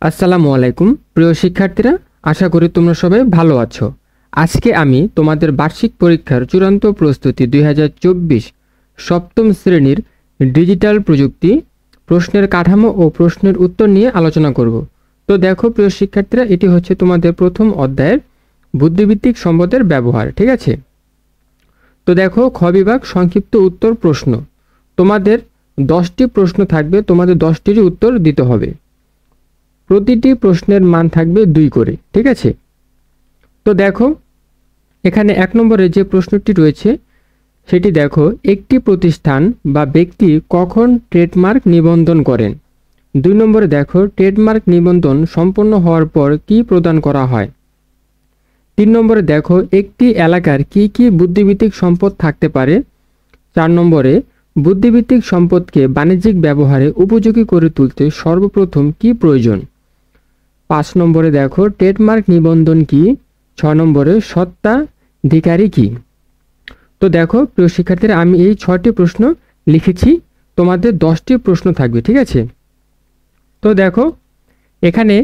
আসসালামু আলাইকুম প্রিয় শিক্ষার্থীরা, আশা করি তোমরা সবাই ভালো আছো। আজকে আমি তোমাদের বার্ষিক পরীক্ষার চূড়ান্ত প্রস্তুতি 2024 সপ্তম শ্রেণীর ডিজিটাল প্রযুক্তি প্রশ্নের কাঠামো ও প্রশ্নের উত্তর নিয়ে আলোচনা করব। তো দেখো প্রিয় শিক্ষার্থীরা, এটি হচ্ছে তোমাদের প্রথম অধ্যায়ের বুদ্ধিবৃত্তিক সম্পদের ব্যবহার। ঠিক আছে, তো দেখো খ বিভাগ সংক্ষিপ্ত উত্তর প্রশ্ন। তোমাদের 10টি প্রশ্ন থাকবে, তোমাদের 10টিরই উত্তর দিতে হবে। প্রতিটি প্রশ্নের মান থাকবে 2 করে। ঠিক আছে, তো দেখো এখানে 1 নম্বরে যে প্রশ্নটি রয়েছে সেটি দেখো, একটি প্রতিষ্ঠান বা ব্যক্তি কখন ট্রেডমার্ক নিবন্ধন করেন। 2 নম্বরে দেখো, ট্রেডমার্ক নিবন্ধন সম্পন্ন হওয়ার পর কি প্রদান করা হয়। 3 নম্বরে দেখো, একটি এলাকার কি কি বুদ্ধিবৃত্তিক সম্পদ থাকতে পারে। 4 নম্বরে, বুদ্ধিবৃত্তিক সম্পদকে বাণিজ্যিক ব্যবহারে উপযোগী করে তুলতে সর্বপ্রথম কি প্রয়োজন। 5 নম্বরে দেখো, ট্রেডমার্ক নিবন্ধন কি। 6 নম্বরে, স্বত্বাধিকারী কি। তো দেখো প্রিয় শিক্ষার্থীরা, আমি এই 6টি প্রশ্ন লিখেছি, তোমাদের 10টি প্রশ্ন থাকবে। ঠিক আছে, তো দেখো এখানে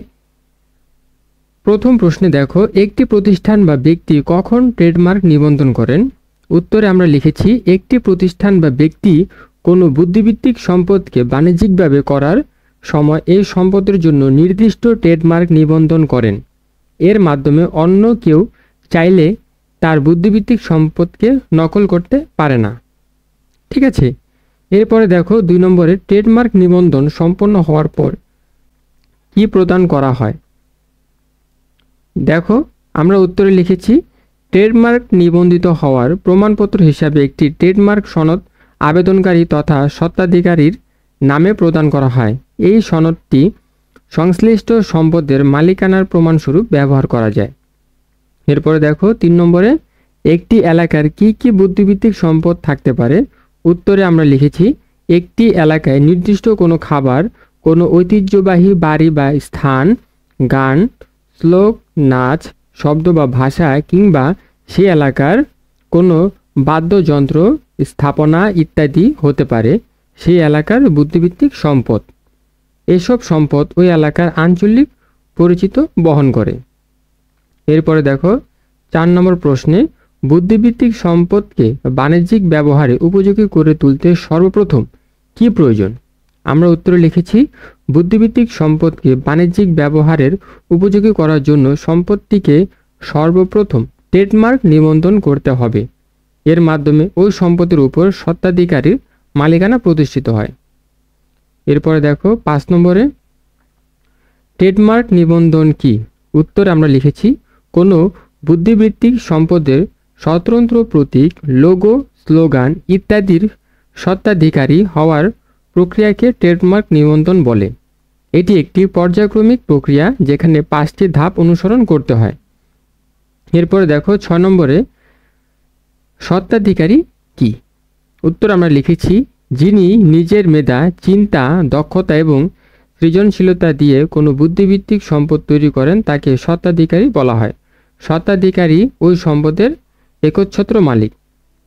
প্রথম প্রশ্নে দেখো, একটি প্রতিষ্ঠান বা ব্যক্তি কখন ট্রেডমার্ক নিবন্ধন করেন। উত্তরে আমরা লিখেছি, একটি প্রতিষ্ঠান বা ব্যক্তি কোনো বুদ্ধিবৃত্তিক সম্পদকে বাণিজ্যিকভাবে করার সময় এই সম্পদের জন্য নির্দিষ্ট ট্রেডমার্ক নিবন্ধন করেন। এর মাধ্যমে অন্য কেউ চাইলে তার বুদ্ধিবৃত্তিক সম্পদকে নকল করতে পারে না। ঠিক আছে, এরপরে দেখো 2 নম্বরে, ট্রেডমার্ক নিবন্ধন সম্পন্ন হওয়ার পর কি প্রদান করা হয়। দেখো আমরা উত্তরে লিখেছি, ট্রেডমার্ক নিবন্ধিত হওয়ার প্রমাণপত্র হিসাবে একটি ট্রেডমার্ক সনদ আবেদনকারী তথা স্বত্বাধিকারীর নামে প্রদান করা হয়। এই সনদটি সংশ্লিষ্ট সম্পদের মালিকানার প্রমাণস্বরূপ ব্যবহার করা যায়। এরপরে দেখো 3 নম্বরে, একটি এলাকার কি কি বুদ্ধিবৃত্তিক সম্পদ থাকতে পারে। উত্তরে আমরা লিখেছি, একটি এলাকায় নির্দিষ্ট কোনো খাবার, কোনো ঐতিহ্যবাহী বাড়ি বা স্থান, গান, শ্লোক, নাচ, শব্দ বা ভাষা কিংবা সে এলাকার কোনো বাদ্যযন্ত্র, স্থাপনা ইত্যাদি হতে পারে সেই এলাকার বুদ্ধিবৃত্তিক সম্পদ। এসব সম্পদ ওই এলাকার আঞ্চলিক পরিচিত বহন করে। এরপরে দেখো 4 নম্বর প্রশ্নে, বুদ্ধিবৃত্তিক সম্পদকে বাণিজ্যিক ব্যবহারে উপযোগী করে তুলতে সর্বপ্রথম কি প্রয়োজন। আমরা উত্তরে লিখেছি, বুদ্ধিবৃত্তিক সম্পদকে বাণিজ্যিক ব্যবহারের উপযোগী করার জন্য সম্পদটিকে সর্বপ্রথম ট্রেডমার্ক নিবন্ধন করতে হবে। এর মাধ্যমে ওই সম্পদের উপর স্বত্বাধিকারীর মালিকানা প্রতিষ্ঠিত হয়। এরপরে দেখো 5 নম্বরে, ট্রেডমার্ক নিবন্ধন কি। উত্তরে আমরা লিখেছি, কোনো বুদ্ধিবৃত্তিক সম্পদের স্বতন্ত্র প্রতীক, লোগো, স্লোগান ইত্যাদির স্বত্বাধিকারী হওয়ার প্রক্রিয়াকে ট্রেডমার্ক নিবন্ধন বলে। এটি একটি পর্যায়ক্রমিক প্রক্রিয়া যেখানে 5টি ধাপ অনুসরণ করতে হয়। এরপরে দেখো 6 নম্বরে, স্বত্বাধিকারী কি। উত্তর আমরা লিখেছি, যিনি নিজের মেধা, চিন্তা, দক্ষতা এবং সৃজনশীলতা দিয়ে কোনো বুদ্ধিবৃত্তিক সম্পদ তৈরি করেন তাকে স্বত্বাধিকারী বলা হয়। স্বত্বাধিকারী ওই সম্পদের একচ্ছত্র মালিক।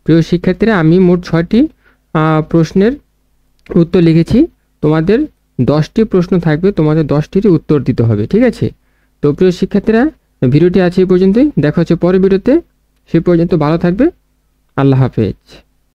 প্রিয় শিক্ষার্থীরা, আমি মোট 6টি প্রশ্নের উত্তর লিখেছি, তোমাদের 10টি প্রশ্ন থাকবে, তোমাদের 10টিরই উত্তর দিতে হবে। ঠিক আছে, তো প্রিয় শিক্ষার্থীরা, ভিডিওটি আছে এই পর্যন্তই। দেখা হচ্ছে পরের ভিডিওতে। সে পর্যন্ত ভালো থাকবে। আল্লাহ হাফেজ।